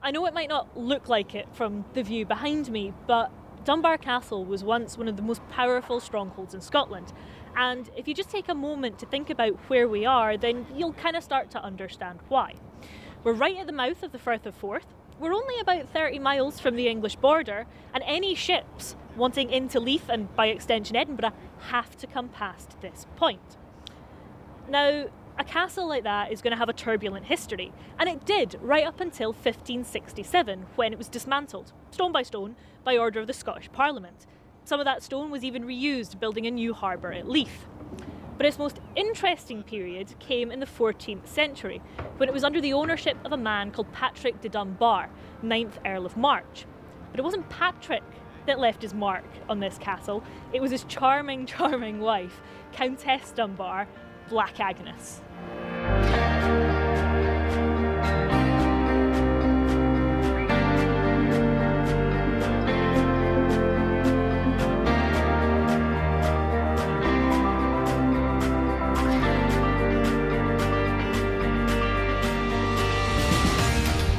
I know it might not look like it from the view behind me, but Dunbar Castle was once one of the most powerful strongholds in Scotland. And if you just take a moment to think about where we are, then you'll kind of start to understand why. We're right at the mouth of the Firth of Forth. We're only about 30 miles from the English border, and any ships wanting into Leith and by extension Edinburgh have to come past this point. Now, a castle like that is going to have a turbulent history, and it did right up until 1567 when it was dismantled, stone by stone, by order of the Scottish Parliament. Some of that stone was even reused building a new harbour at Leith. But its most interesting period came in the 14th century, when it was under the ownership of a man called Patrick de Dunbar, 9th Earl of March. But it wasn't Patrick that left his mark on this castle, it was his charming, charming wife, Countess Dunbar, Black Agnes.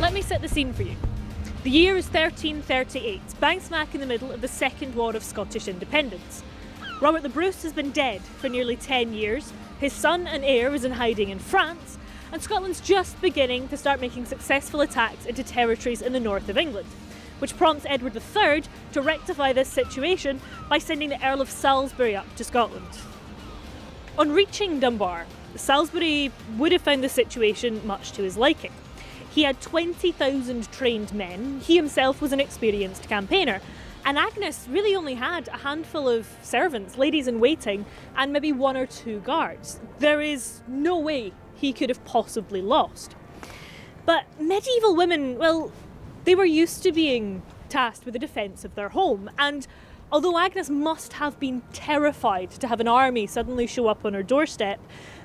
Let me set the scene for you. The year is 1338, bang smack in the middle of the Second War of Scottish Independence. Robert the Bruce has been dead for nearly 10 years, his son and heir is in hiding in France, and Scotland's just beginning to start making successful attacks into territories in the north of England, which prompts Edward III to rectify this situation by sending the Earl of Salisbury up to Scotland. On reaching Dunbar, Salisbury would have found the situation much to his liking. He had 20,000 trained men, he himself was an experienced campaigner, and Agnes really only had a handful of servants, ladies in waiting, and maybe 1 or 2 guards. There is no way he could have possibly lost. But medieval women, well, they were used to being tasked with the defence of their home, and although Agnes must have been terrified to have an army suddenly show up on her doorstep,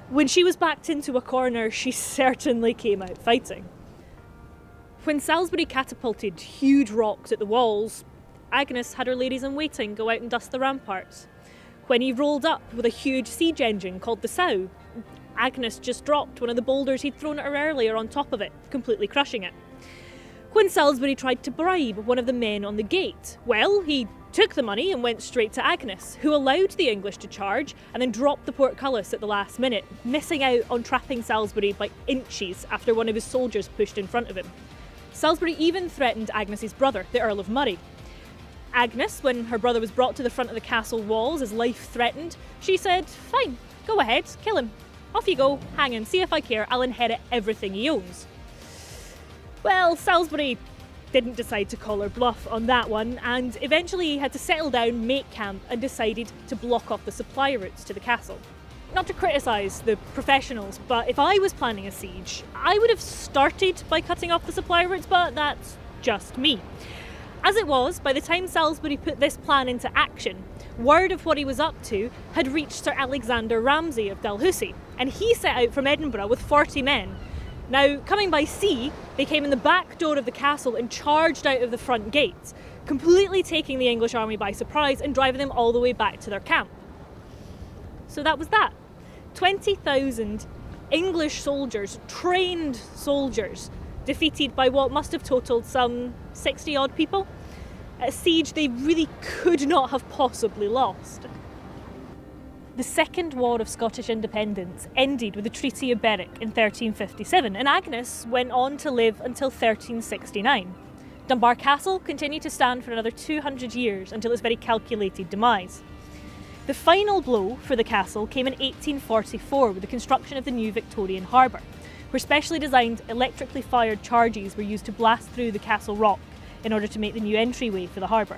when she was backed into a corner, she certainly came out fighting. When Salisbury catapulted huge rocks at the walls, Agnes had her ladies-in-waiting go out and dust the ramparts. When he rolled up with a huge siege engine called the Sow, Agnes just dropped one of the boulders he'd thrown at her earlier on top of it, completely crushing it. When Salisbury tried to bribe one of the men on the gate, well, he took the money and went straight to Agnes, who allowed the English to charge and then dropped the portcullis at the last minute, missing out on trapping Salisbury by inches after one of his soldiers pushed in front of him. Salisbury even threatened Agnes's brother, the Earl of Murray. Agnes, when her brother was brought to the front of the castle walls as life threatened, she said, "Fine, go ahead, kill him. Off you go, hang him, see if I care, I'll inherit everything he owns." Well, Salisbury didn't decide to call her bluff on that one, and eventually he had to settle down, make camp, and decided to block off the supply routes to the castle. Not to criticise the professionals, but if I was planning a siege, I would have started by cutting off the supply routes, but that's just me. As it was, by the time Salisbury put this plan into action, word of what he was up to had reached Sir Alexander Ramsay of Dalhousie, and he set out from Edinburgh with 40 men. Now, coming by sea, they came in the back door of the castle and charged out of the front gates, completely taking the English army by surprise and driving them all the way back to their camp. So that was that. 20,000 English soldiers, trained soldiers, defeated by what must have totalled some 60 odd people. A siege they really could not have possibly lost. The Second War of Scottish Independence ended with the Treaty of Berwick in 1357, and Agnes went on to live until 1369. Dunbar Castle continued to stand for another 200 years until its very calculated demise. The final blow for the castle came in 1844 with the construction of the new Victorian harbour, where specially designed electrically fired charges were used to blast through the castle rock in order to make the new entryway for the harbour.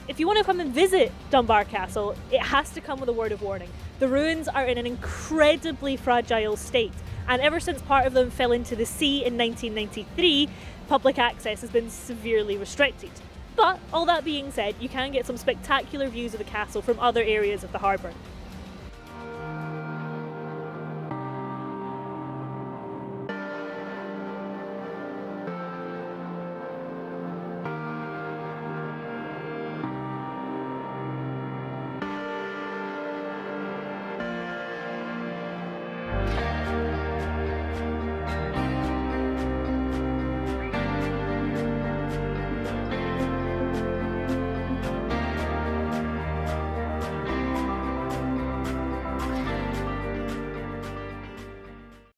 If you want to come and visit Dunbar Castle, it has to come with a word of warning. The ruins are in an incredibly fragile state, and ever since part of them fell into the sea in 1993, public access has been severely restricted. But all that being said, you can get some spectacular views of the castle from other areas of the harbour.